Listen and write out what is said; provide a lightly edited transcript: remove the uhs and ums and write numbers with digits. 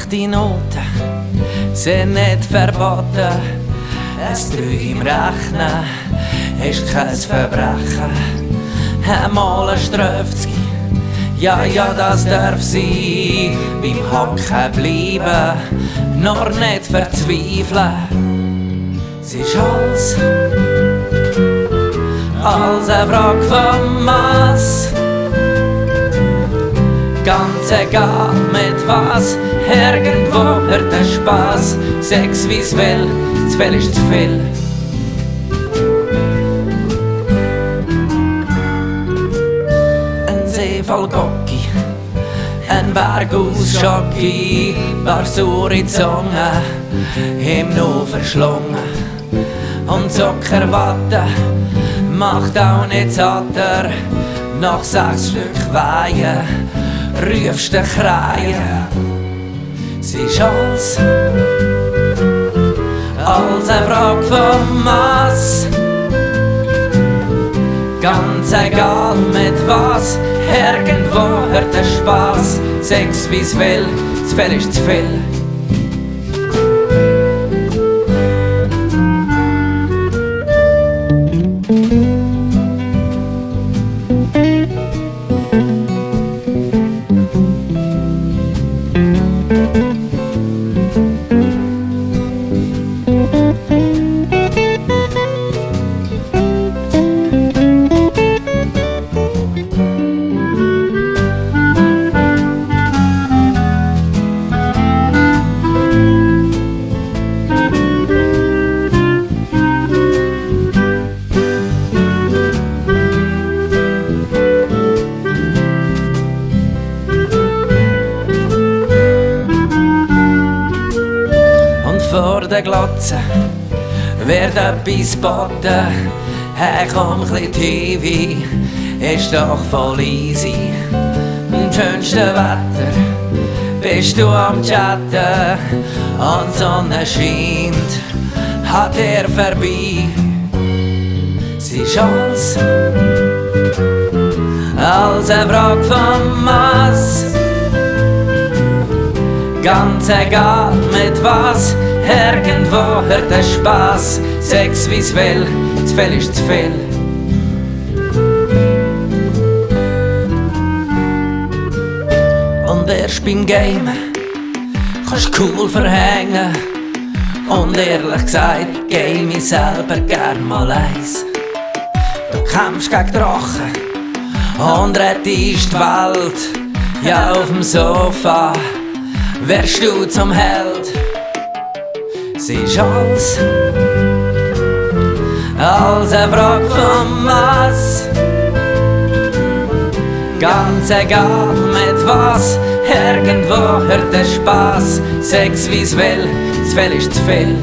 Schlechte Noten sind nicht verboten. Ein 3 im Rechnen ist kein Verbrechen. Einmal ein Ströfzgi, ja, das darf sein. Beim Hocken bleiben, nur nicht verzweifeln. Es ist alles eine Frage vom Maß. Ganz egal mit was, irgendwo hört der Spaß. Sag's wie's will, zu viel ist zu viel. Ein See voll Gocki, ein Berg aus Schocki, paar saure Zungen, im Nu verschlungen. Und Zuckerwatte macht auch nicht satter, nach 6 Stück Weihen rufst du Kreien. Es ist alles eine Frage vom Maß. Ganz egal mit was, irgendwo hört der Spaß. Sag's wie's will, zu viel ist zu viel. Vor der Glotze wird etwas geboten. Hey, komm, chli TV, ist doch voll easy. Im schönsten Wetter bist du am Chatten und die Sonne scheint an dir vorbei. Es ist alles eine Frage vom Maß. Ganz egal mit was, irgendwo hört der Spaß. Sag's wie's will, zu viel ist zu viel. Und erst beim Game kannst cool verhängen. Und ehrlich gesagt, game ich selber gern mal eins. Du kämpfst gegen Drachen und rettest die Welt. Ja, auf dem Sofa wärst du zum Held. Es ist alles eine Frage vom Maß. Ganz egal mit was, irgendwo hört der Spaß. Sag's wie's will, zu viel ist zu viel.